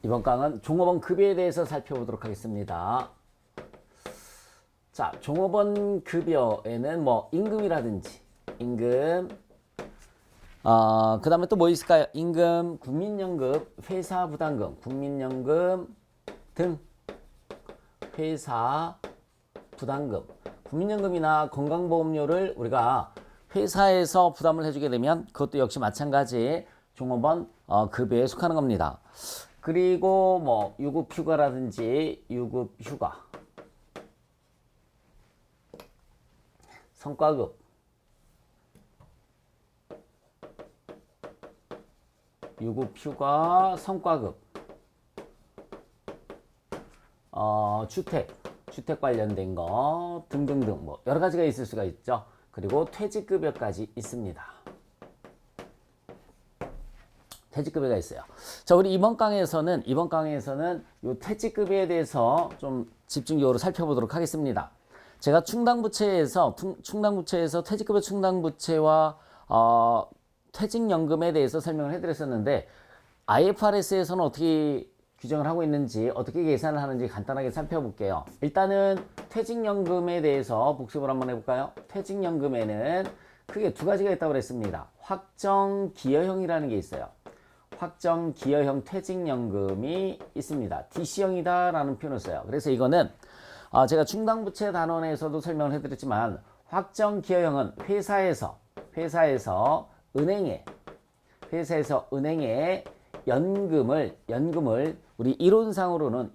이번 강은 종업원 급여에 대해서 살펴보도록 하겠습니다. 자, 종업원 급여에는 뭐 임금이라든지 임금, 그 다음에 또 뭐 있을까요? 임금, 국민연금, 회사부담금, 국민연금 등 회사부담금, 국민연금이나 건강보험료를 우리가 회사에서 부담을 해주게 되면 그것도 역시 마찬가지 종업원 급여에 속하는 겁니다. 그리고 뭐 유급휴가라든지 유급휴가, 성과급, 유급휴가, 성과급, 주택 관련된 거 등등등 뭐 여러 가지가 있을 수가 있죠. 그리고 퇴직급여까지 있습니다. 퇴직급여가 있어요. 자, 우리 이번 강에서는 이 퇴직급여에 대해서 좀 집중적으로 살펴보도록 하겠습니다. 제가 충당부채에서 퇴직급여 충당부채와 퇴직연금에 대해서 설명을 해드렸었는데 IFRS에서는 어떻게 규정을 하고 있는지 어떻게 계산을 하는지 간단하게 살펴볼게요. 일단은 퇴직연금에 대해서 복습을 한번 해볼까요? 퇴직연금에는 크게 두 가지가 있다고 그랬습니다. 확정기여형이라는 게 있어요. 확정기여형 퇴직연금이 있습니다. DC형이다 라는 표현을 써요. 그래서 이거는 제가 충당부채 단원에서도 설명을 해드렸지만 확정기여형은 회사에서 은행에 연금을 우리 이론상으로는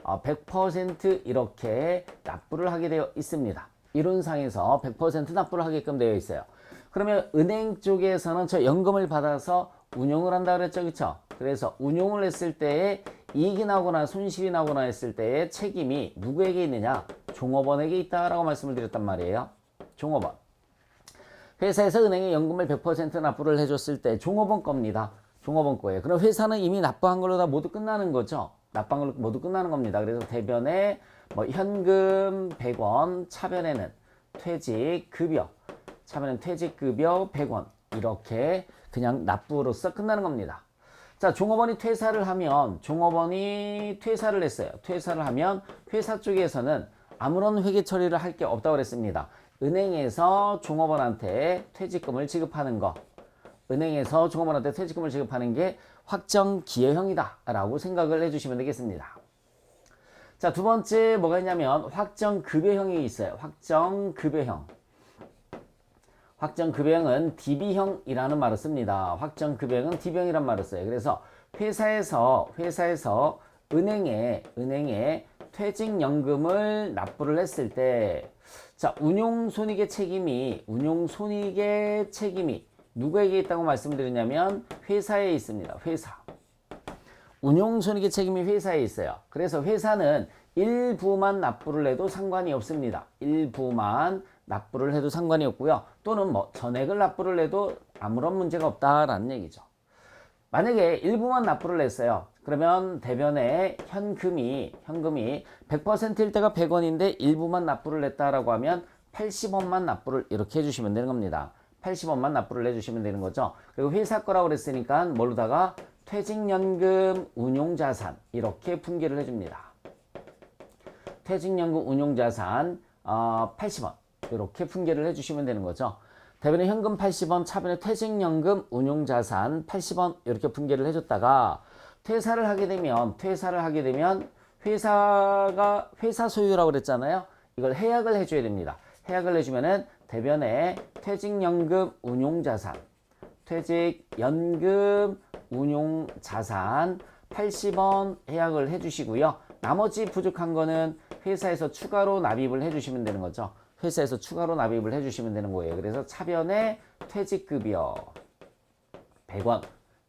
100% 이렇게 납부를 하게 되어 있습니다. 이론상에서 100% 납부를 하게끔 되어 있어요. 그러면 은행 쪽에서는 저 연금을 받아서 운용을 한다 그랬죠, 그렇죠? 그래서 운용을 했을 때에 이익이 나거나 손실이 나거나 했을 때의 책임이 누구에게 있느냐? 종업원에게 있다라고 말씀을 드렸단 말이에요. 종업원. 회사에서 은행에 연금을 100% 납부를 해줬을 때 종업원 겁니다. 종업원 거예요. 그럼 회사는 이미 납부한 걸로 다 모두 끝나는 거죠. 납부한 걸로 모두 끝나는 겁니다. 그래서 대변에 뭐 현금 100원, 차변에는 퇴직급여 100원 이렇게 그냥 납부로서 끝나는 겁니다. 자, 종업원이 퇴사를 했어요. 퇴사를 하면 회사 쪽에서는 아무런 회계 처리를 할 게 없다고 그랬습니다. 은행에서 종업원한테 퇴직금을 지급하는 게 확정기여형이다 라고 생각을 해주시면 되겠습니다. 자, 두 번째 뭐가 있냐면 확정급여형이 있어요. 확정급여형은 DB형이라는 말을 씁니다. 확정급여형은 DB형이라는 말을 써요. 그래서 회사에서 은행에 퇴직연금을 납부를 했을 때, 자, 운용손익의 책임이 누구에게 있다고 말씀드렸냐면 회사에 있습니다. 운용손익의 책임이 회사에 있어요. 그래서 회사는 일부만 납부를 해도 상관이 없습니다. 일부만 납부를 해도 상관이 없고요. 또는 뭐 전액을 납부를 해도 아무런 문제가 없다라는 얘기죠. 만약에 일부만 납부를 했어요. 그러면 대변에 현금이 100%일 때가 100원인데 일부만 납부를 했다라고 하면 80원만 납부를 이렇게 해주시면 되는 겁니다. 80원만 납부를 해주시면 되는 거죠. 그리고 회사 거라고 그랬으니까 뭘로다가 퇴직연금 운용자산 이렇게 분기를 해줍니다. 퇴직연금 운용자산 80원 이렇게 분기를 해주시면 되는 거죠. 대변에 현금 80원, 차변에 퇴직연금 운용자산 80원 이렇게 분기를 해줬다가 퇴사를 하게 되면 회사 소유라고 그랬잖아요. 이걸 해약을 해줘야 됩니다. 해약을 해주면은 대변에 퇴직연금 운용자산 80원 해약을 해주시고요. 나머지 부족한 거는 회사에서 추가로 납입을 해주시면 되는 거죠. 회사에서 추가로 납입을 해주시면 되는 거예요. 그래서 차변에 퇴직급여 100원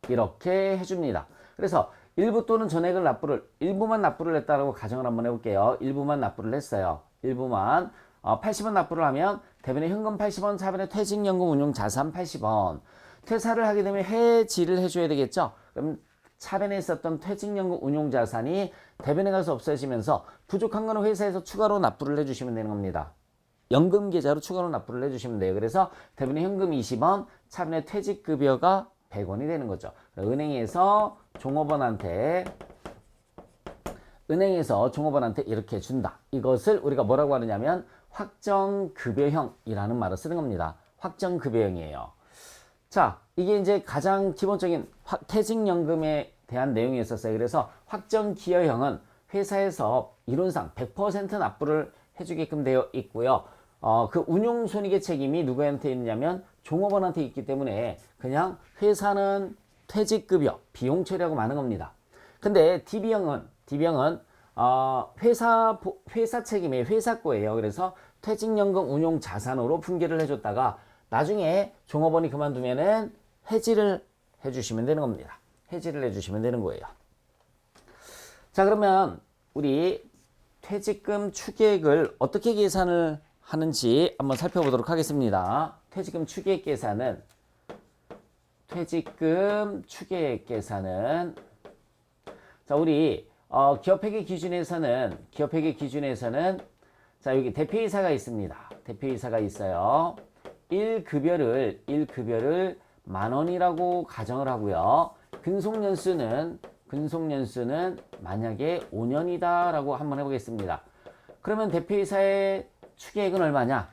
이렇게 해줍니다. 그래서 일부 또는 전액을 일부만 납부를 했다라고 가정을 한번 해볼게요. 일부만 납부를 했어요. 80원 납부를 하면 대변에 현금 80원, 차변에 퇴직연금 운용자산 80원. 퇴사를 하게 되면 해지를 해줘야 되겠죠. 그럼 차변에 있었던 퇴직연금 운용자산이 대변에 가서 없어지면서 부족한 거는 회사에서 추가로 납부를 해주시면 되는 겁니다. 연금 계좌로 추가로 납부를 해주시면 돼요. 그래서 대변에 현금 20원, 차변에 퇴직급여가 100원이 되는 거죠. 은행에서 종업원한테 이렇게 준다. 이것을 우리가 뭐라고 하느냐면 확정급여형이라는 말을 쓰는 겁니다. 확정급여형이에요. 자, 이게 이제 가장 기본적인 퇴직연금에 대한 내용이 있었어요. 그래서 확정기여형은 회사에서 이론상 100% 납부를 해주게끔 되어 있고요. 그 운용손익의 책임이 누구한테 있냐면 종업원한테 있기 때문에 그냥 회사는 퇴직급여, 비용 처리하고 마는 겁니다. 근데 DB형은 회사 책임의 회사 거예요. 그래서 퇴직연금 운용 자산으로 분개를 해줬다가 나중에 종업원이 그만두면은 해지를 해주시면 되는 겁니다. 해지를 해주시면 되는 거예요. 자, 그러면 우리 퇴직금 추계액을 어떻게 계산을 하는지 한번 살펴보도록 하겠습니다. 퇴직금 추계액 계산은 자, 우리 기업회계 기준에서는 자, 여기 대표이사가 있습니다. 대표이사가 있어요. 1급여를 만원이라고 가정을 하고요. 근속연수는 만약에 5년이다 라고 한번 해보겠습니다. 그러면 대표이사의 추계액은 얼마냐?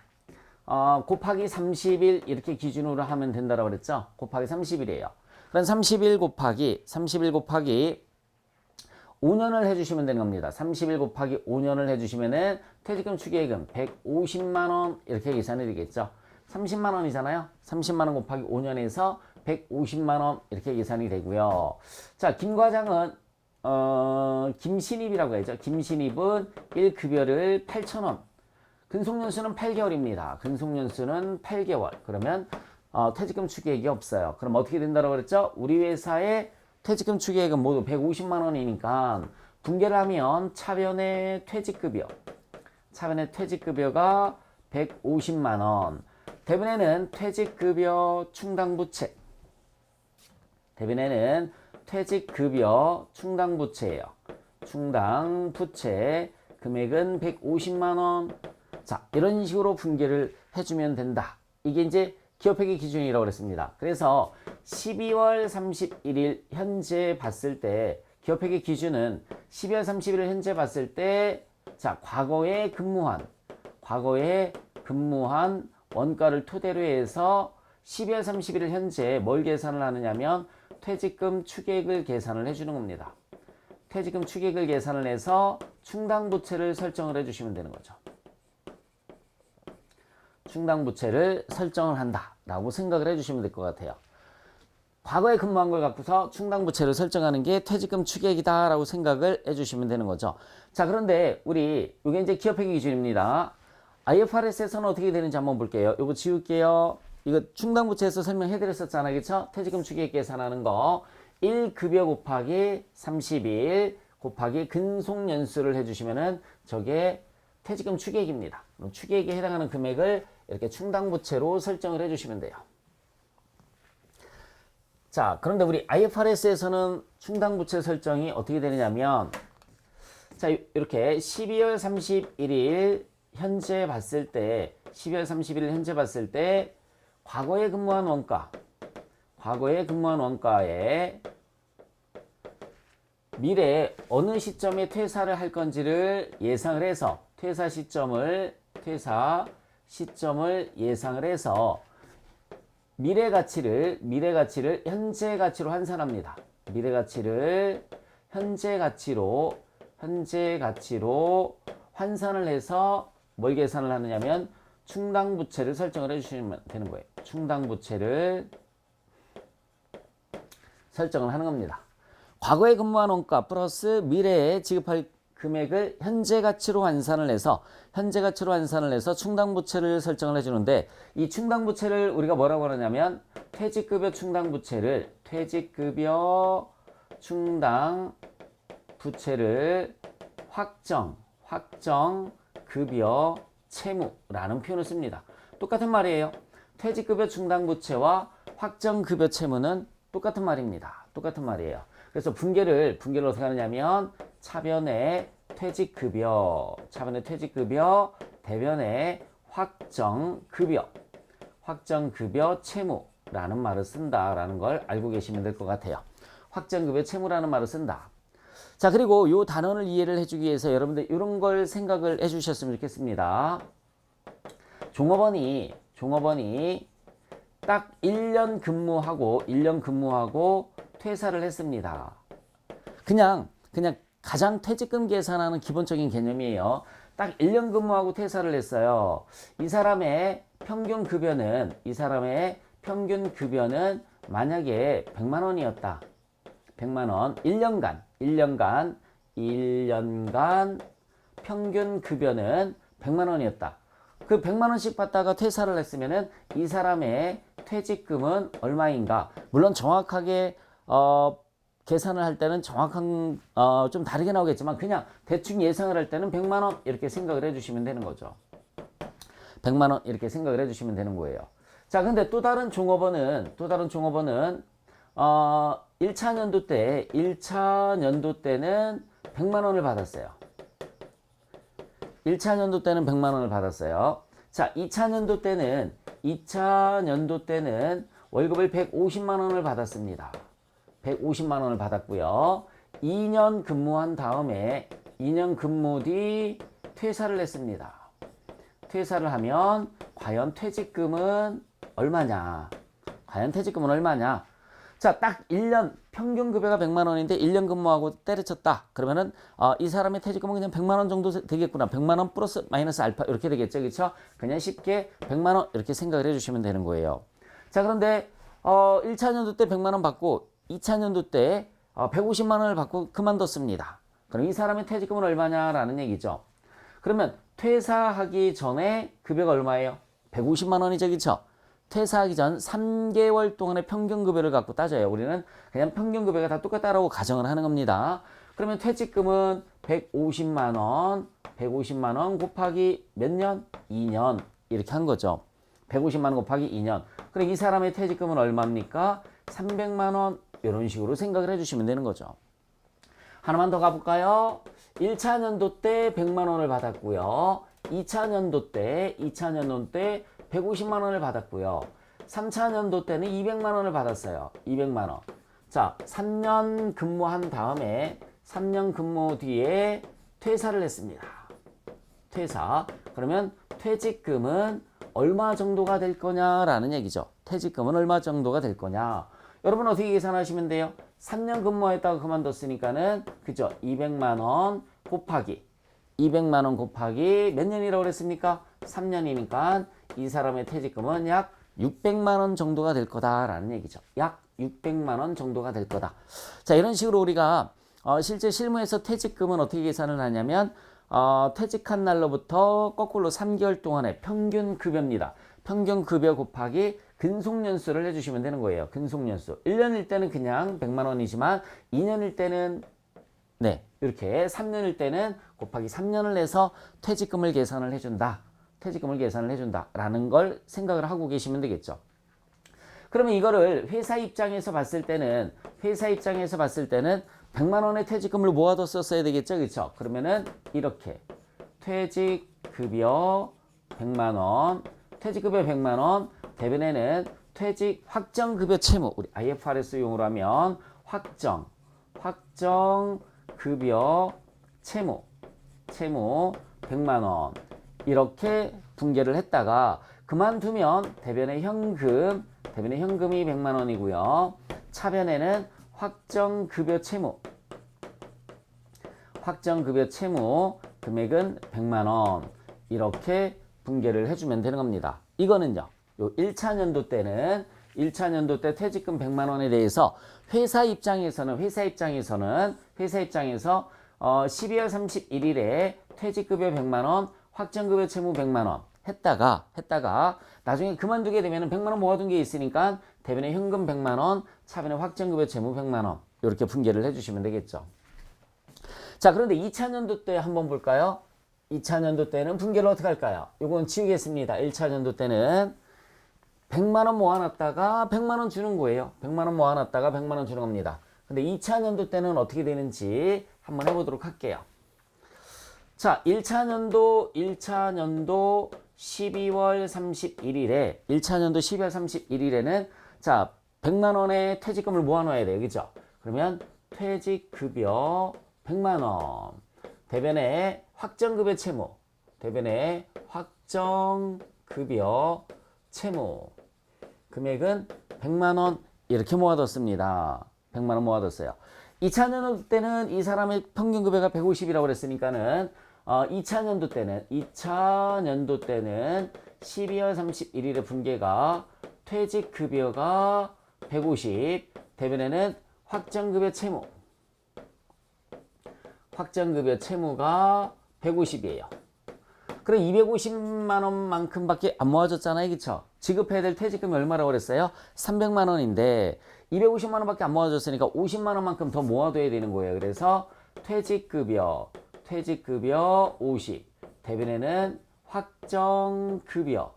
곱하기 30일 이렇게 기준으로 하면 된다고 그랬죠? 곱하기 30일이에요. 그럼 31 곱하기 5년을 해주시면 되는 겁니다. 31 곱하기 5년을 해주시면은 퇴직금 추계액은 150만원 이렇게 계산이 되겠죠. 30만원이잖아요. 30만원 곱하기 5년에서 150만원 이렇게 계산이 되고요. 자, 김 과장은 김신입이라고 하죠. 김신입은 1급여를 8,000원. 근속연수는 8개월입니다. 근속연수는 8개월. 그러면 퇴직금 추계액이 없어요. 그럼 어떻게 된다고 그랬죠? 우리 회사의 퇴직금 추계액은 모두 150만원이니까 분개를 하면 차변의 퇴직급여가 150만원. 대변에는 퇴직급여 충당부채예요. 충당부채 금액은 150만원. 자, 이런 식으로 분개를 해주면 된다. 이게 이제 기업회계 기준이라고 그랬습니다. 그래서 12월 31일 현재 봤을 때 기업회계 기준은 12월 31일 현재 봤을 때 자, 과거에 근무한 원가를 토대로 해서 12월 31일 현재 뭘 계산을 하느냐면 퇴직금 추계액을 계산을 해주는 겁니다. 퇴직금 추계액을 계산을 해서 충당부채를 설정을 해주시면 되는 거죠. 충당부채를 설정을 한다라고 생각을 해주시면 될 것 같아요. 과거에 근무한 걸 갖고서 충당부채를 설정하는 게 퇴직금 추계액이다라고 생각을 해주시면 되는 거죠. 자, 그런데 우리 이게 이제 기업회계 기준입니다. IFRS에서는 어떻게 되는지 한번 볼게요. 이거 지울게요. 이거 충당부채에서 설명해드렸었잖아요. 그쵸? 퇴직금 추계액 계산하는 거 1급여 곱하기 30일 곱하기 근속연수를 해주시면은 저게 퇴직금 추계액입니다. 그럼 추계액에 해당하는 금액을 이렇게 충당부채로 설정을 해주시면 돼요. 자, 그런데 우리 IFRS에서는 충당부채 설정이 어떻게 되느냐면 자, 이렇게 12월 31일 현재 봤을 때 과거에 근무한 원가에 미래에 어느 시점에 퇴사를 할 건지를 예상을 해서 퇴사 시점을 예상을 해서 미래 가치를 현재 가치로 환산합니다. 미래 가치를 현재 가치로 환산을 해서 뭘 계산을 하느냐면 충당부채를 설정을 해주시면 되는 거예요. 충당부채를 설정을 하는 겁니다. 과거에 근무한 원가 플러스 미래에 지급할 금액을 현재 가치로 환산을 해서 충당부채를 설정을 해주는데 이 충당부채를 우리가 뭐라고 하느냐면 퇴직급여 충당부채를 확정급여 채무라는 표현을 씁니다. 똑같은 말이에요. 퇴직급여 충당부채와 확정급여 채무는 똑같은 말입니다. 똑같은 말이에요. 그래서 분개를 어떻게 하느냐면 차변의 퇴직급여, 대변의 확정급여 채무 채무라는 말을 쓴다라는 걸 알고 계시면 될 것 같아요. 확정급여 채무라는 말을 쓴다. 자, 그리고 요 단원을 이해를 해주기 위해서 여러분들 이런 걸 생각을 해주셨으면 좋겠습니다. 종업원이 딱 1년 근무하고 퇴사를 했습니다. 그냥 가장 퇴직금 계산하는 기본적인 개념이에요. 딱 1년 근무하고 퇴사를 했어요. 이 사람의 평균 급여는 만약에 100만 원이었다. 100만 원. 1년간 평균 급여는 100만 원이었다. 그 100만 원씩 받다가 퇴사를 했으면은 이 사람의 퇴직금은 얼마인가? 물론 정확하게 계산을 할 때는 정확한 좀 다르게 나오겠지만 그냥 대충 예상을 할 때는 100만 원 이렇게 생각을 해주시면 되는 거죠. 100만 원 이렇게 생각을 해주시면 되는 거예요. 자, 근데 또 다른 종업원은 1차 연도 때는 100만 원을 받았어요. 1차 연도 때는 100만 원을 받았어요. 자, 2차 연도 때는 월급을 150만 원을 받았습니다. 150만 원을 받았고요. 2년 근무한 다음에 2년 근무 뒤 퇴사를 했습니다. 퇴사를 하면 과연 퇴직금은 얼마냐? 자, 딱 1년 평균 급여가 100만 원인데 1년 근무하고 때려쳤다. 그러면은 이 사람의 퇴직금은 그냥 100만 원 정도 되겠구나. 100만 원 플러스 마이너스 알파 이렇게 되겠죠. 그렇죠? 그냥 쉽게 100만 원 이렇게 생각을 해 주시면 되는 거예요. 자, 그런데 1차 연도 때 100만 원 받고 2차 연도 때 150만 원을 받고 그만뒀습니다. 그럼 이 사람의 퇴직금은 얼마냐라는 얘기죠. 그러면 퇴사하기 전에 급여가 얼마예요? 150만 원이죠. 그렇죠? 퇴사하기 전 3개월 동안의 평균 급여를 갖고 따져요. 우리는 그냥 평균 급여가 다 똑같다라고 가정을 하는 겁니다. 그러면 퇴직금은 150만 원 곱하기 몇 년? 2년 이렇게 한 거죠. 150만 원 곱하기 2년. 그럼 이 사람의 퇴직금은 얼마입니까? 300만 원 이런 식으로 생각을 해주시면 되는 거죠. 하나만 더 가볼까요? 1차 연도 때 100만 원을 받았고요. 2차 연도 때 150만 원을 받았고요. 3차 연도 때는 200만 원을 받았어요. 200만 원. 자, 3년 근무한 다음에 3년 근무 뒤에 퇴사를 했습니다. 퇴사. 그러면 퇴직금은 얼마 정도가 될 거냐라는 얘기죠. 퇴직금은 얼마 정도가 될 거냐. 여러분 어떻게 계산하시면 돼요? 3년 근무했다가 그만뒀으니까는 그죠? 200만 원 곱하기 몇 년이라고 그랬습니까? 3년이니까 이 사람의 퇴직금은 약 600만 원 정도가 될 거다라는 얘기죠. 약 600만 원 정도가 될 거다. 자, 이런 식으로 우리가 실제 실무에서 퇴직금은 어떻게 계산을 하냐면 퇴직한 날로부터 거꾸로 3개월 동안의 평균 급여입니다. 평균 급여 곱하기 근속연수를 해주시면 되는 거예요. 근속연수. 1년일 때는 그냥 100만 원이지만 2년일 때는 이렇게 3년일 때는 곱하기 3년을 내서 퇴직금을 계산을 해준다. 라는 걸 생각을 하고 계시면 되겠죠. 그러면 이거를 회사 입장에서 봤을 때는 100만 원의 퇴직금을 모아뒀었어야 되겠죠. 그렇죠? 그러면은 이렇게 퇴직급여 100만 원 대변에는 퇴직 확정급여 채무, 우리 IFRS 용어로 하면 확정급여 채무 100만 원 이렇게 분개를 했다가 그만두면 대변의 현금이 100만 원이고요. 차변에는 확정급여 채무 금액은 100만 원 이렇게 분개를 해주면 되는 겁니다. 이거는요. 요 1차 연도 때는 1차 연도 때 퇴직금 100만 원에 대해서 회사 입장에서 12월 31일에 퇴직급여 100만 원, 확정급여 채무 100만 원 했다가 나중에 그만두게 되면 100만 원 모아둔 게 있으니까 대변에 현금 100만 원, 차변에 확정급여 채무 100만 원 이렇게 분개를 해주시면 되겠죠. 자, 그런데 2차 연도 때 한번 볼까요? 2차 연도 때는 분개를 어떻게 할까요? 이건 지우겠습니다. 1차 연도 때는 100만 원 모아놨다가 100만 원 주는 거예요. 100만 원 모아놨다가 100만 원 주는 겁니다. 근데 2차 연도 때는 어떻게 되는지 한번 해보도록 할게요. 자, 1차 연도 12월 31일에 1차 연도 12월 31일에는 자, 100만 원의 퇴직금을 모아놓아야 돼요. 그죠? 그러면 퇴직급여 100만 원. 대변에 확정급여 채무. 대변에 확정급여 채무. 금액은 100만 원 이렇게 모아뒀습니다. 100만 원 모아뒀어요. 2차년도 때는 이 사람의 평균급여가 150이라고 그랬으니까는 2차년도 때는 12월 31일에 분계가 퇴직급여가 150, 대변에는 확정급여 채무가 150이에요. 그럼 250만 원만큼밖에 안 모아졌잖아요. 그쵸? 지급해야 될 퇴직금이 얼마라고 그랬어요? 300만 원인데 250만 원밖에 안 모아졌으니까 50만 원만큼 더 모아둬야 되는 거예요. 그래서 퇴직급여 50, 대변에는 확정급여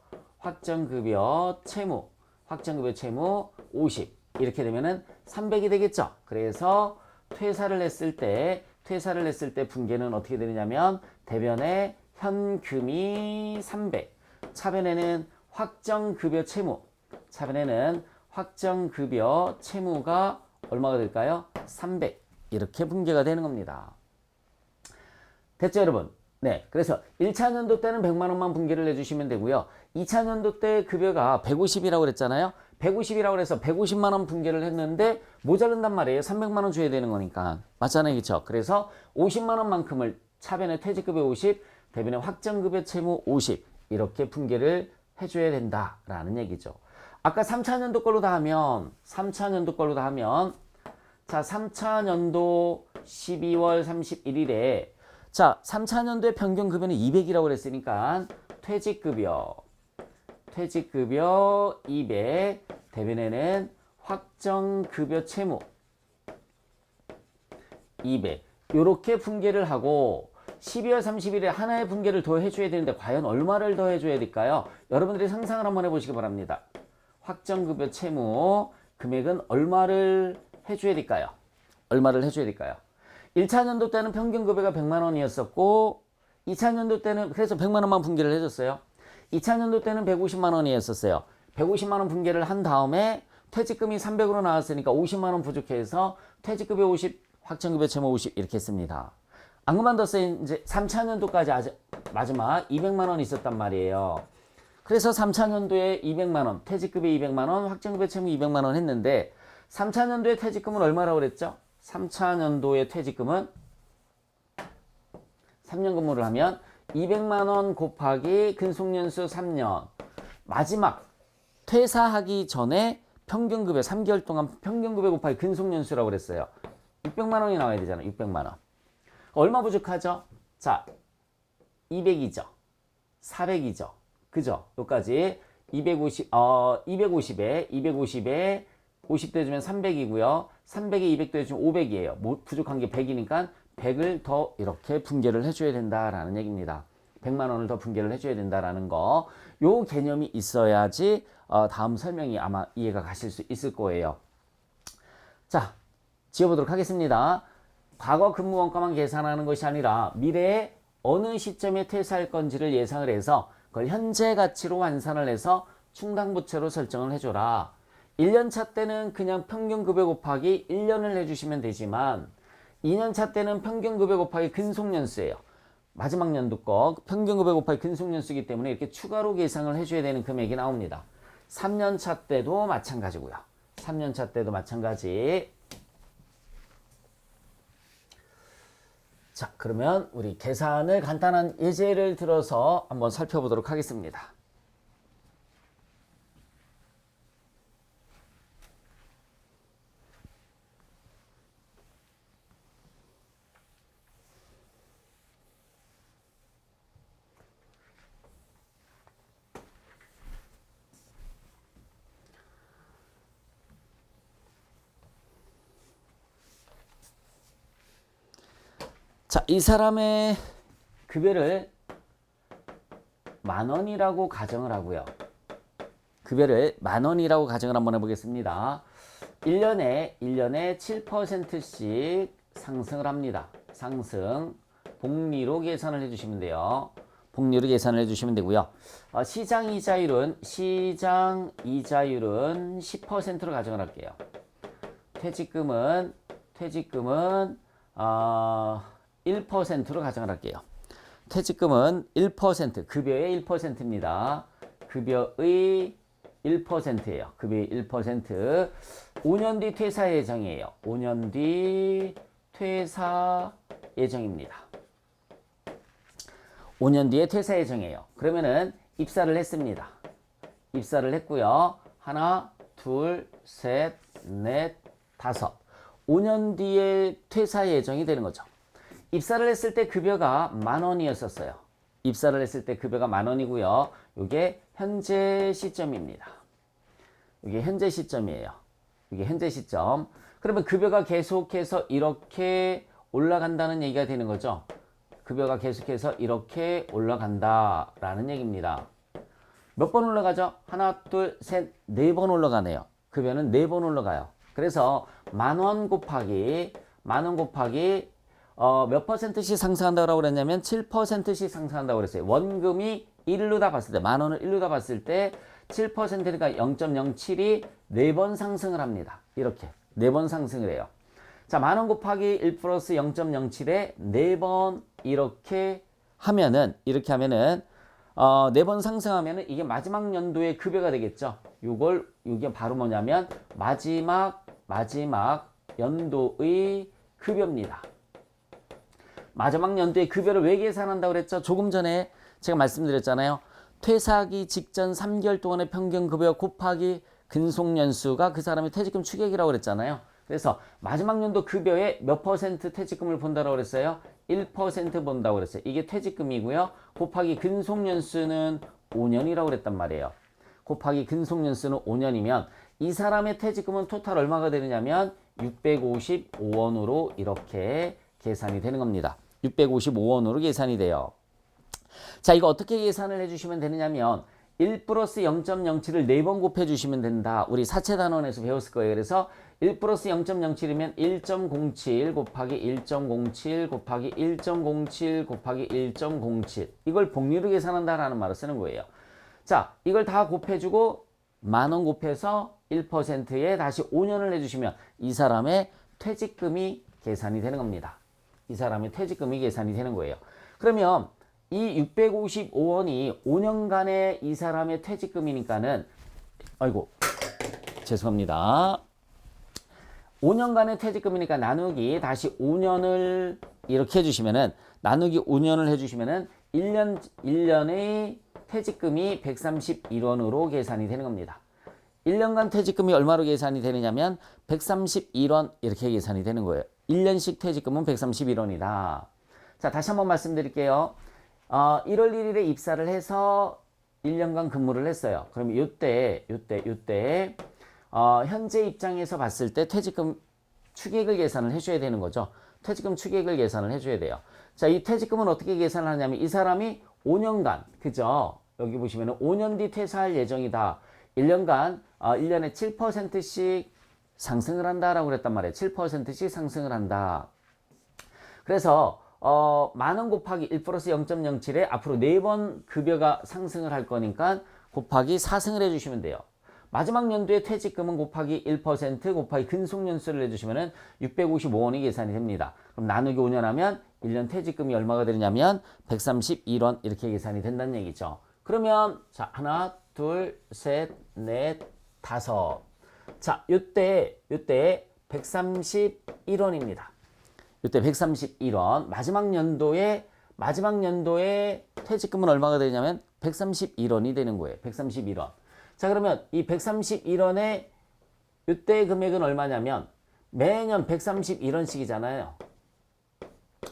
채무 50 이렇게 되면은 300이 되겠죠. 그래서 퇴사를 했을 때 분계는 어떻게 되느냐면 대변에 현금이 300, 차변에는 확정급여 채무가 얼마가 될까요? 300 이렇게 분계가 되는 겁니다. 됐죠, 여러분? 네, 그래서 1차년도 때는 100만 원만 분계를 해주시면 되고요. 2차년도 때 급여가 150이라고 그랬잖아요. 150이라고 해서 150만 원 분계를 했는데 모자른단 말이에요. 300만 원 줘야 되는 거니까. 맞잖아요, 그렇죠? 그래서 50만 원만큼을 차변에 퇴직급여 50, 대변에 확정급여 채무 50 이렇게 분계를 해줘야 된다라는 얘기죠. 아까 3차년도 걸로 다 하면 자, 3차년도 12월 31일에 자, 3차년도의 평균급여는 200이라고 그랬으니까 퇴직급여 200, 대변에는 확정급여 채무 200 이렇게 분계를 하고 12월 30일에 하나의 분계를 더 해줘야 되는데 과연 얼마를 더 해줘야 될까요? 여러분들이 상상을 한번 해보시기 바랍니다. 확정급여 채무 금액은 얼마를 해줘야 될까요? 1차년도 때는 평균급여가 100만 원이었었고 2차년도 때는 그래서 100만 원만 분계를 해줬어요. 2차년도 때는 150만 원이었었어요. 150만 원 분계를 한 다음에 퇴직금이 300으로 나왔으니까 50만 원 부족해서 퇴직급여 50, 확정급여 채무 50 이렇게 했습니다. 안 그만뒀어요. 이제 3차년도까지 마지막 200만 원 있었단 말이에요. 그래서 3차년도에 200만 원, 퇴직급여 200만 원, 확정급여 채무 200만 원 했는데 3차년도에 퇴직금은 얼마라고 그랬죠? 3차년도의 퇴직금은 3년 근무를 하면 200만 원 곱하기 근속연수 3년. 마지막 퇴사하기 전에 평균급여 3개월 동안 평균급여 곱하기 근속연수라고 그랬어요. 600만 원이 나와야 되잖아요. 600만 원. 얼마 부족하죠? 자, 200이죠. 400이죠. 그죠? 여기까지 250에 50 더해주면 300이고요. 300에 200 더해주면 500이에요. 부족한 게 100이니까 100을 더 이렇게 분계를 해줘야 된다라는 얘기입니다. 100만 원을 더 분계를 해줘야 된다라는 거. 요 개념이 있어야지 다음 설명이 아마 이해가 가실 수 있을 거예요. 자, 지어보도록 하겠습니다. 과거 근무 원가만 계산하는 것이 아니라 미래에 어느 시점에 퇴사할 건지를 예상을 해서 그걸 현재 가치로 환산을 해서 충당부채로 설정을 해줘라. 1년차 때는 그냥 평균급여 곱하기 1년을 해주시면 되지만 2년차 때는 평균급여 곱하기 근속연수예요. 마지막 연도 거 평균급여 곱하기 근속연수이기 때문에 이렇게 추가로 계상을 해줘야 되는 금액이 나옵니다. 3년차 때도 마찬가지고요. 3년차 때도 마찬가지. 자, 그러면 우리 계산을 간단한 예제를 들어서 한번 살펴보도록 하겠습니다. 자, 이 사람의 급여를 10,000원이라고 가정을 하고요. 급여를 10,000원이라고 가정을 한번 해보겠습니다. 1년에 7%씩 상승을 합니다. 상승. 복리로 계산을 해주시면 돼요. 복리로 계산을 해주시면 되고요. 시장 이자율은 10%로 가정을 할게요. 퇴직금은 1%로 가정을 할게요. 퇴직금은 1%, 급여의 1%입니다. 급여의 1%예요. 급여의 1%. 5년 뒤 퇴사 예정이에요. 5년 뒤 퇴사 예정입니다. 5년 뒤에 퇴사 예정이에요. 그러면은 입사를 했습니다. 입사를 했고요. 하나, 둘, 셋, 넷, 다섯. 5년 뒤에 퇴사 예정이 되는 거죠. 입사를 했을 때 급여가 10,000원이었었어요. 입사를 했을 때 급여가 10,000원이고요. 이게 현재 시점입니다. 이게 현재 시점이에요. 이게 현재 시점. 그러면 급여가 계속해서 이렇게 올라간다는 얘기가 되는 거죠. 급여가 계속해서 이렇게 올라간다라는 얘기입니다. 몇 번 올라가죠? 하나, 둘, 셋, 네 번 올라가네요. 급여는 4번 올라가요. 그래서 10,000원 곱하기 몇 %씩 상승한다고 그랬냐면 7%씩 상승한다고 그랬어요. 원금이 1로 다 봤을 때 10,000원을 1로 다 봤을 때 7%니까 0.07이 4번 상승을 합니다. 이렇게 4번 상승을 해요. 자, 10,000원 곱하기 1 플러스 0.07에 4번 이렇게 하면은 4번 상승하면은 이게 마지막 연도의 급여가 되겠죠. 이게 바로 뭐냐면 마지막 연도의 급여입니다. 마지막 연도의 급여를 왜 계산한다고 그랬죠? 조금 전에 제가 말씀드렸잖아요. 퇴사하기 직전 3개월 동안의 평균 급여 곱하기 근속연수가 그 사람의 퇴직금 추계액이라고 그랬잖아요. 그래서 마지막 연도 급여에 몇 % 퇴직금을 본다고 그랬어요? 1% 본다고 그랬어요. 이게 퇴직금이고요. 곱하기 근속연수는 5년이라고 그랬단 말이에요. 곱하기 근속연수는 5년이면 이 사람의 퇴직금은 토탈 얼마가 되느냐면 655원으로 이렇게 계산이 되는 겁니다. 655원으로 계산이 돼요. 자, 이거 어떻게 계산을 해주시면 되느냐면 1 플러스 0.07을 4번 곱해주시면 된다. 우리 사채단원에서 배웠을 거예요. 그래서 1 플러스 0.07이면 1.07 곱하기 1.07 곱하기 1.07 곱하기 1.07 이걸 복리로 계산한다라는 말을 쓰는 거예요. 자, 이걸 다 곱해주고 10,000원 곱해서 1%에 다시 5년을 해주시면 이 사람의 퇴직금이 계산이 되는 겁니다. 이 사람의 퇴직금이 계산이 되는 거예요. 그러면 이 655원이 5년간의 이 사람의 퇴직금이니까는 죄송합니다. 5년간의 퇴직금이니까 나누기 다시 5년을 이렇게 해주시면은 나누기 5년을 해주시면은 1년의 퇴직금이 131원으로 계산이 되는 겁니다. 1년간 퇴직금이 얼마로 계산이 되느냐면 131원 이렇게 계산이 되는 거예요. 1년씩 퇴직금은 131원이다. 자, 다시 한번 말씀드릴게요. 1월 1일에 입사를 해서 1년간 근무를 했어요. 그럼 이때 현재 입장에서 봤을 때 퇴직금 추계액을 계산을 해줘야 되는 거죠. 퇴직금 추계액을 계산을 해줘야 돼요. 자, 이 퇴직금은 어떻게 계산을 하냐면 이 사람이 5년간, 그죠? 여기 보시면 5년 뒤 퇴사할 예정이다. 1년간 1년에 7%씩 상승을 한다라고 그랬단 말이에요. 7%씩 상승을 한다. 그래서 10,000원 곱하기 1 플러스 0.07에 앞으로 4번 급여가 상승을 할 거니까 곱하기 4승을 해주시면 돼요. 마지막 연도에 퇴직금은 곱하기 1% 곱하기 근속연수를 해주시면 655원이 계산이 됩니다. 그럼 나누기 5년 하면 1년 퇴직금이 얼마가 되냐면 131원 이렇게 계산이 된다는 얘기죠. 그러면 자, 하나, 둘, 셋, 넷, 다섯. 자, 요때 131원입니다. 이때 131원. 마지막 연도에 퇴직금은 얼마가 되냐면 131원이 되는 거예요. 131원. 자, 그러면 이 131원의 이때 금액은 얼마냐면 매년 131원씩이잖아요.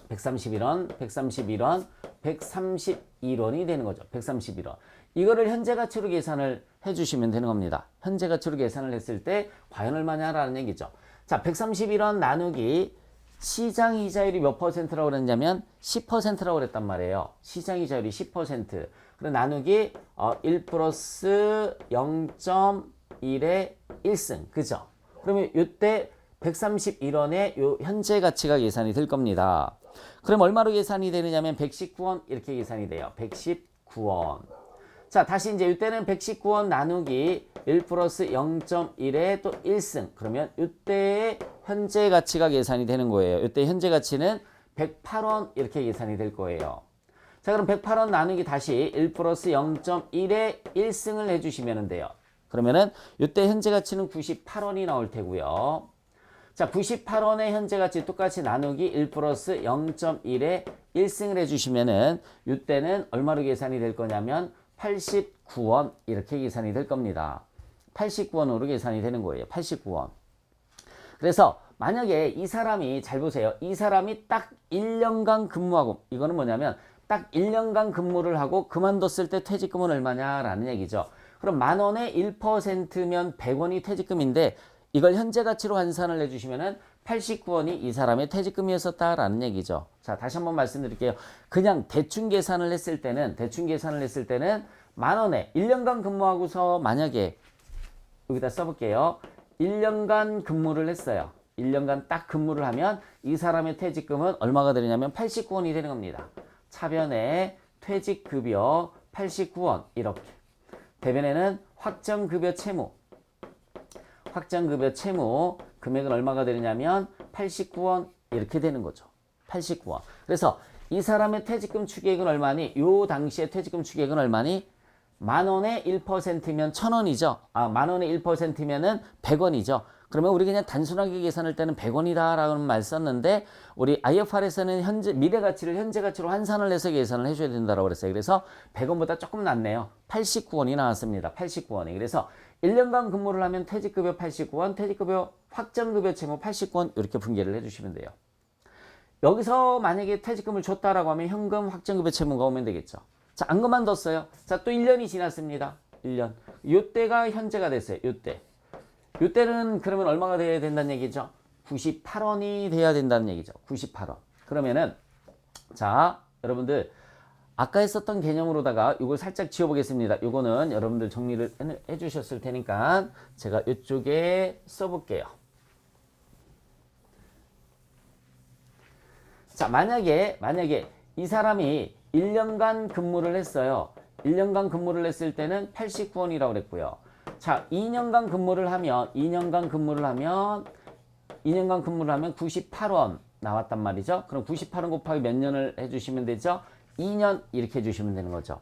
131원이 되는 거죠. 131원. 이거를 현재 가치로 계산을 해주시면 되는 겁니다. 현재 가치로 계산을 했을 때 과연 얼마냐라는 얘기죠. 자, 131원 나누기 시장 이자율이 몇 %라고 그랬냐면 10%라고 그랬단 말이에요. 시장 이자율이 10%. 그리고 나누기 1 플러스 0.1의 1승. 그죠? 그러면 이때 131원의 요 현재 가치가 계산이 될 겁니다. 그럼 얼마로 계산이 되느냐면 119원 이렇게 계산이 돼요. 119원. 자, 다시 이제 이때는 119원 나누기 1 플러스 0.1에 또 1승. 그러면 이때의 현재 가치가 계산이 되는 거예요. 이때 현재 가치는 108원 이렇게 계산이 될 거예요. 자, 그럼 108원 나누기 다시 1 플러스 0.1에 1승을 해주시면 돼요. 그러면은 이때 현재 가치는 98원이 나올 테고요. 자, 98원의 현재 가치 똑같이 나누기 1 플러스 0.1에 1승을 해주시면은 이때는 얼마로 계산이 될 거냐면 89원 이렇게 계산이 될 겁니다. 89원으로 계산이 되는 거예요. 89원. 그래서 만약에 이 사람이 잘 보세요. 이 사람이 딱 1년간 근무하고 이거는 뭐냐면 딱 1년간 근무를 하고 그만뒀을 때 퇴직금은 얼마냐라는 얘기죠. 그럼 만원의 1%면 100원이 퇴직금인데 이걸 현재 가치로 환산을 해주시면은 89원이 이 사람의 퇴직금이었었다라는 얘기죠. 자, 다시 한번 말씀드릴게요. 그냥 대충 계산을 했을 때는 만원에 1년간 근무하고서 만약에 여기다 써볼게요. 1년간 근무를 했어요. 1년간 딱 근무를 하면 이 사람의 퇴직금은 얼마가 되느냐면 89원이 되는 겁니다. 차변에 퇴직급여 89원 이렇게. 대변에는 확정급여 채무 금액은 얼마가 되느냐면 89원 이렇게 되는 거죠. 89원. 그래서 이 사람의 퇴직금 추계액은 얼마니? 요 당시에 퇴직금 추계액은 얼마니? 만원의 1%면 1000원이죠. 만원의 1%면은 100원이죠. 그러면 우리 그냥 단순하게 계산할 때는 100원이다 라는 말 썼는데 우리 IFRS는 미래 가치를 현재 가치로 환산을 해서 계산을 해줘야 된다고 그랬어요. 그래서 100원보다 조금 낮네요. 89원이 나왔습니다. 89원이. 그래서 1년간 근무를 하면 퇴직급여 89원, 퇴직급여 확정급여 채무 89원 이렇게 분계를 해주시면 돼요. 여기서 만약에 퇴직금을 줬다라고 하면 현금 확정급여 채무가 오면 되겠죠. 자, 안 그만뒀어요. 자, 또 1년이 지났습니다. 1년. 요때가 현재가 됐어요. 요때는 그러면 얼마가 돼야 된다는 얘기죠? 98원이 돼야 된다는 얘기죠. 98원. 그러면은 자, 여러분들 아까 했었던 개념으로다가 이걸 살짝 지워보겠습니다. 이거는 여러분들 정리를 해주셨을 테니까 제가 이쪽에 써볼게요. 자, 만약에 이 사람이 1년간 근무를 했어요. 1년간 근무를 했을 때는 89원이라고 그랬고요. 자, 2년간 근무를 하면 98원 나왔단 말이죠. 그럼 98원 곱하기 몇 년을 해주시면 되죠? 2년 이렇게 해주시면 되는 거죠.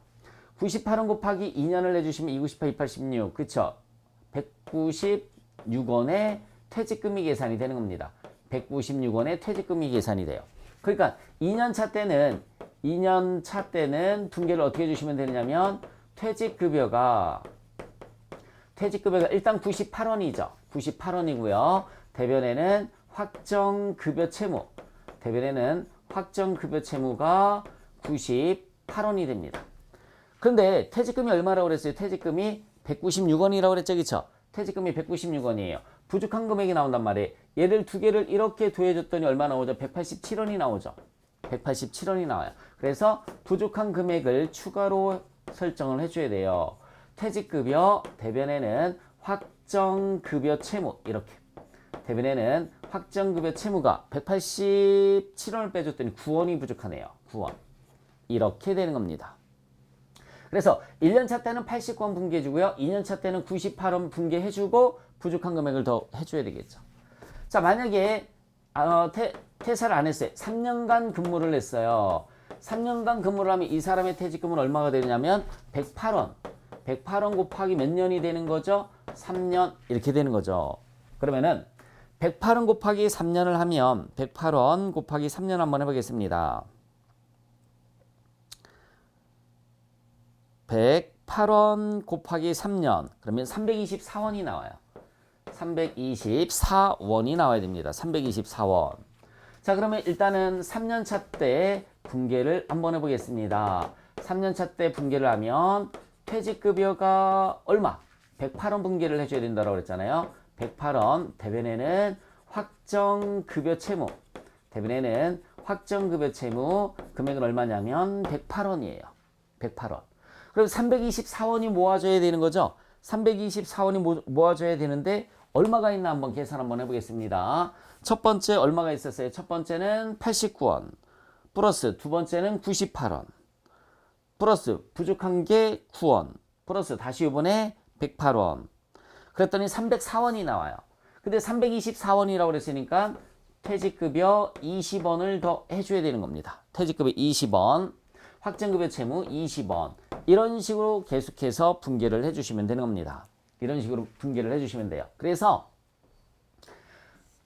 98원 곱하기 2년을 해주시면 298, 286 그쵸? 196원의 퇴직금이 계산이 되는 겁니다. 196원의 퇴직금이 계산이 돼요. 그러니까 2년 차 때는 분계를 어떻게 해주시면 되냐면 퇴직급여가 일단 98원이죠. 98원이고요. 대변에는 확정급여 채무가 98원이 됩니다. 그런데 퇴직금이 얼마라고 그랬어요? 퇴직금이 196원이라고 그랬죠. 그쵸? 퇴직금이 196원이에요. 부족한 금액이 나온단 말이에요. 얘를 두 개를 이렇게 더해줬더니 얼마 나오죠? 187원이 나오죠. 187원이 나와요. 그래서 부족한 금액을 추가로 설정을 해줘야 돼요. 퇴직급여 대변에는 확정급여 채무 이렇게. 대변에는 확정급여 채무가 187원을 빼줬더니 9원이 부족하네요. 9원. 이렇게 되는 겁니다. 그래서 1년차 때는 89원 분계해주고요. 2년차 때는 98원 분계해주고 부족한 금액을 더 해줘야 되겠죠. 자, 만약에 퇴사를 안 했어요. 3년간 근무를 했어요. 3년간 근무를 하면 이 사람의 퇴직금은 얼마가 되냐면 108원. 108원 곱하기 몇 년이 되는 거죠? 3년 이렇게 되는 거죠. 그러면은 108원 곱하기 3년을 하면 108원 곱하기 3년 한번 해보겠습니다. 108원 곱하기 3년 그러면 324원이 나와요. 324원이 나와야 됩니다. 324원. 자, 그러면 일단은 3년차 때 분계를 한번 해보겠습니다. 3년차 때 분계를 하면 퇴직급여가 얼마? 108원 분계를 해줘야 된다고 그랬잖아요. 108원 대변에는 확정급여 채무 금액은 얼마냐면 108원이에요. 108원. 그럼 324원이 모아져야 되는 거죠. 324원이 모아져야 되는데 얼마가 있나 한번 계산 한번 해보겠습니다. 첫 번째 얼마가 있었어요? 첫 번째는 89원. 플러스 두 번째는 98원. 플러스 부족한 게 9원. 플러스 다시 이번에 108원. 그랬더니 304원이 나와요. 근데 324원이라고 그랬으니까 퇴직급여 20원을 더 해줘야 되는 겁니다. 퇴직급여 20원, 확정급여 채무 20원. 이런 식으로 계속해서 분계를 해주시면 되는 겁니다. 이런 식으로 분계를 해주시면 돼요. 그래서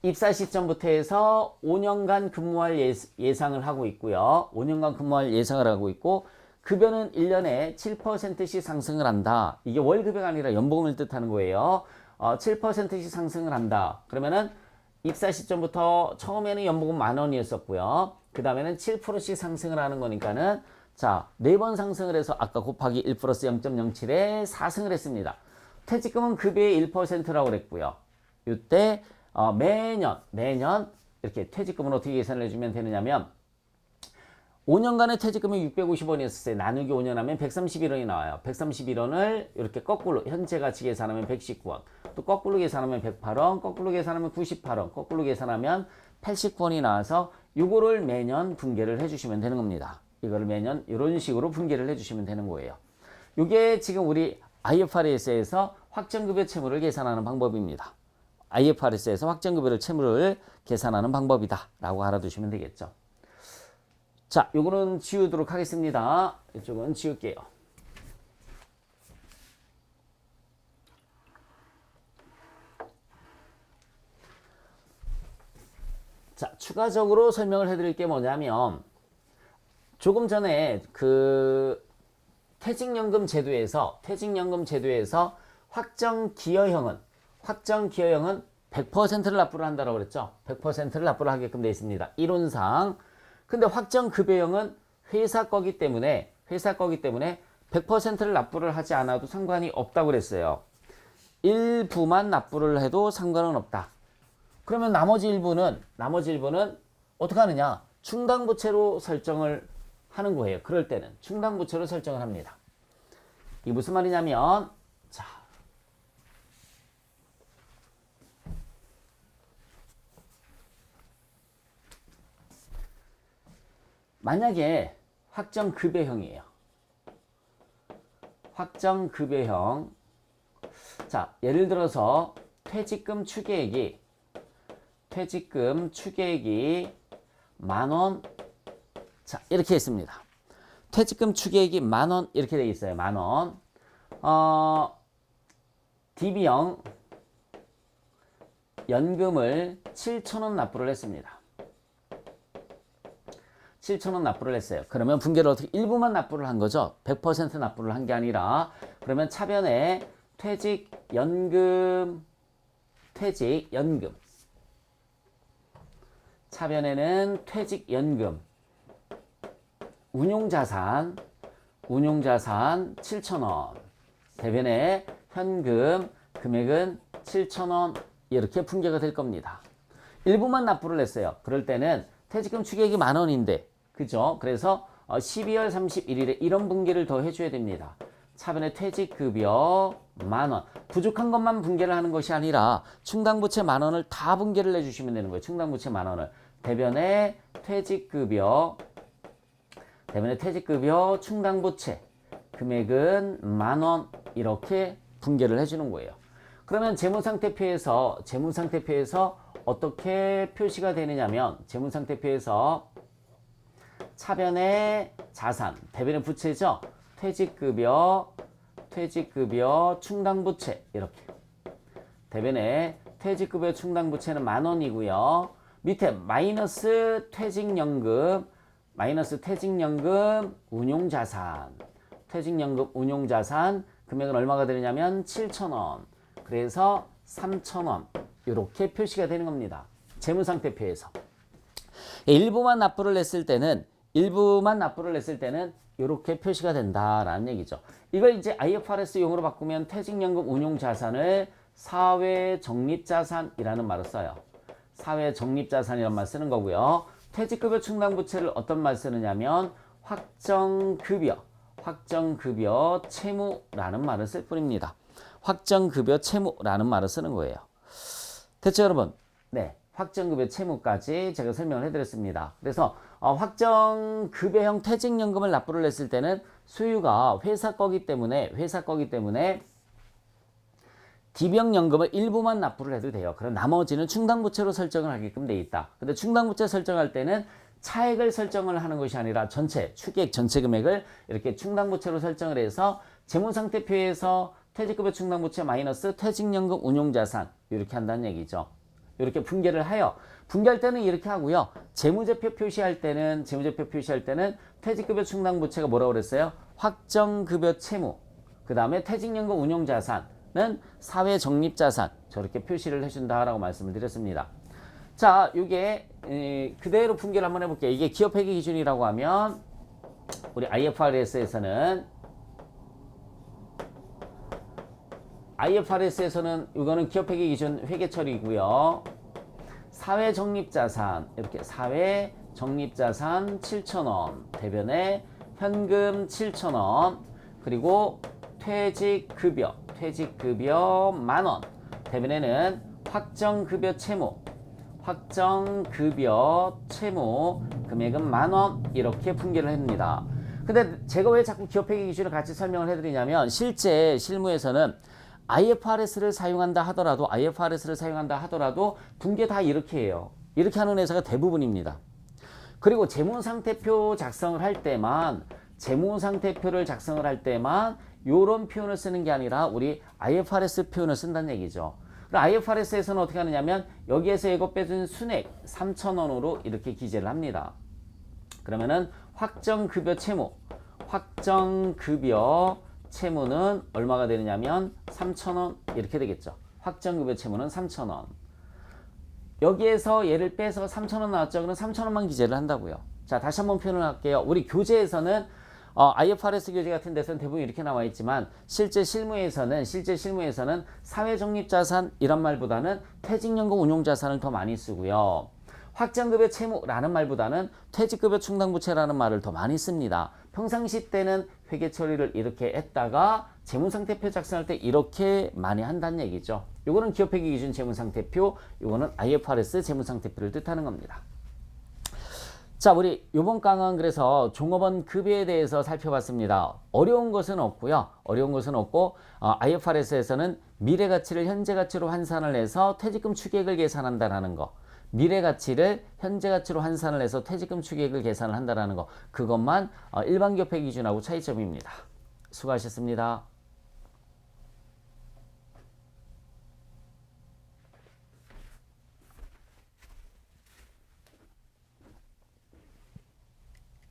입사 시점부터 해서 5년간 근무할 예상을 하고 있고요. 5년간 근무할 예상을 하고 있고, 급여는 1년에 7%씩 상승을 한다. 이게 월급여가 아니라 연봉을 뜻하는 거예요. 7%씩 상승을 한다. 그러면은 입사 시점부터 처음에는 연봉은 10,000원이었었고요. 그 다음에는 7%씩 상승을 하는 거니까는 자, 4번 상승을 해서 아까 곱하기 1 플러스 0.07에 4승을 했습니다. 퇴직금은 급여의 1%라고 그랬고요. 이때 매년 이렇게 퇴직금을 어떻게 계산을 해주면 되느냐면 5년간의 퇴직금이 650원이었어요. 나누기 5년 하면 131원이 나와요. 131원을 이렇게 거꾸로 현재 가치 계산하면 119원. 또 거꾸로 계산하면 108원. 거꾸로 계산하면 98원. 거꾸로 계산하면 89원이 나와서 이거를 매년 분계를 해주시면 되는 겁니다. 이거를 매년 이런 식으로 분계를 해주시면 되는 거예요. 이게 지금 우리 IFRS에서 확정급여 채무를 계산하는 방법입니다. IFRS에서 확정급여 채무를 계산하는 방법이다 라고 알아두시면 되겠죠. 자, 요거는 지우도록 하겠습니다. 이쪽은 지울게요. 자, 추가적으로 설명을 해드릴 게 뭐냐면 조금 전에 그 퇴직연금 제도에서 확정기여형은 100%를 납부를 한다고 그랬죠. 100%를 납부를 하게끔 되어 있습니다. 이론상. 근데 확정급여형은 회사 거기 때문에 100%를 납부를 하지 않아도 상관이 없다고 그랬어요. 일부만 납부를 해도 상관은 없다. 그러면 나머지 일부는 어떻게 하느냐? 충당부채로 설정을 하는 거예요. 그럴 때는 충당부채로 설정을 합니다. 이게 무슨 말이냐면 자, 만약에 확정급여형이에요. 확정급여형. 자, 예를 들어서 퇴직금 추계액이 10,000원. 자, 이렇게 있습니다. 퇴직금 추계액이 10,000원 이렇게 되어 있어요. 10,000원. DB형 연금을 7,000원 납부를 했습니다. 7,000원 납부를 했어요. 그러면 분계를 어떻게 일부만 납부를 한 거죠. 100% 납부를 한 게 아니라 그러면 차변에 퇴직연금 차변에는 퇴직연금 운용자산 7,000원 대변에 현금 금액은 7,000원 이렇게 분계가 될 겁니다. 일부만 납부를 했어요. 그럴 때는 퇴직금 추계액이 10,000원인데 그죠? 그래서 12월 31일에 이런 분계를 더 해줘야 됩니다. 차변에 퇴직급여 10,000원. 부족한 것만 분계를 하는 것이 아니라 충당부채 10,000원을 다 분계를 해주시면 되는 거예요. 충당부채 10,000원을. 대변에 퇴직급여 충당부채 금액은 10,000원 이렇게 분계를 해주는 거예요. 그러면 재무상태표에서 어떻게 표시가 되느냐면 재무상태표에서 차변의 자산, 대변의 부채죠. 퇴직급여 충당부채 이렇게. 대변의 퇴직급여 충당부채는 10,000원이고요. 밑에 마이너스 퇴직연금 운용자산. 퇴직연금 운용자산 금액은 얼마가 되느냐면 7,000원. 그래서 3,000원. 이렇게 표시가 되는 겁니다. 재무상태표에서. 일부만 납부를 했을 때는 이렇게 표시가 된다라는 얘기죠. 이걸 이제 IFRS 용어로 바꾸면 퇴직연금 운용자산을 사회적립자산이라는 말을 써요. 사회적립자산이라는 말 쓰는 거고요. 퇴직급여 충당부채를 어떤 말 쓰느냐면 확정급여 채무라는 말을 쓸 뿐입니다. 확정급여 채무라는 말을 쓰는 거예요. 됐죠, 여러분? 네. 확정급여 채무까지 제가 설명을 해드렸습니다. 그래서 확정급여형 퇴직연금을 납부를 했을 때는 수유가 회사 거기 때문에 DB형연금을 일부만 납부를 해도 돼요. 그럼 나머지는 충당부채로 설정을 하게끔 돼 있다. 근데 충당부채 설정할 때는 차액을 설정을 하는 것이 아니라 전체 추계액 전체 금액을 이렇게 충당부채로 설정을 해서 재무상태표에서 퇴직급여 충당부채 마이너스 퇴직연금 운용자산 이렇게 한다는 얘기죠. 이렇게 분개를 하여 분개할 때는 이렇게 하고요. 재무제표 표시할 때는 퇴직급여 충당부채가 뭐라고 그랬어요? 확정급여 채무. 그 다음에 퇴직연금 운용자산은 사회적립자산. 저렇게 표시를 해준다라고 말씀을 드렸습니다. 자, 이게 그대로 분개를 한번 해볼게요. 이게 기업회계 기준이라고 하면 우리 IFRS에서는 이거는 기업회계 기준 회계처리이고요. 사회적립자산 이렇게 사회적립자산 7,000원 대변에 현금 7,000원 그리고 퇴직급여 10,000원 대변에는 확정급여 채무 금액은 10,000원 이렇게 분개를 합니다. 근데 제가 왜 자꾸 기업회계 기준을 같이 설명을 해드리냐면 실제 실무에서는 IFRS를 사용한다 하더라도 분개 다 이렇게 해요. 이렇게 하는 회사가 대부분입니다. 그리고 재무상태표를 작성을 할 때만 이런 표현을 쓰는 게 아니라 우리 IFRS 표현을 쓴다는 얘기죠. IFRS에서는 어떻게 하느냐면 여기에서 이거 빼준 순액 3,000원으로 이렇게 기재를 합니다. 그러면은 확정급여 채무는 얼마가 되느냐면 3,000원 이렇게 되겠죠. 확정급여 채무는 3,000원. 여기에서 얘를 빼서 3,000원 나왔죠. 그럼 3,000원만 기재를 한다고요. 자, 다시 한번 표현을 할게요. 우리 교재에서는 IFRS 교재 같은 데서는 대부분 이렇게 나와 있지만 실제 실무에서는 사회적립자산 이런 말보다는 퇴직연금 운용자산을 더 많이 쓰고요. 확정급여 채무라는 말보다는 퇴직급여 충당부채라는 말을 더 많이 씁니다. 평상시 때는 회계 처리를 이렇게 했다가 재무상태표 작성할 때 이렇게 많이 한다는 얘기죠. 요거는 기업회계 기준 재무상태표, 요거는 IFRS 재무상태표를 뜻하는 겁니다. 자, 우리 요번 강은 그래서 종업원 급여에 대해서 살펴봤습니다. 어려운 것은 없고요. IFRS에서는 미래가치를 현재가치로 환산을 해서 퇴직금 추계액을 계산한다라는 거. 미래가치를 현재가치로 환산을 해서 퇴직금 추계액을 계산을 한다라는 거. 그것만 일반 기업회계 기준하고 차이점입니다. 수고하셨습니다.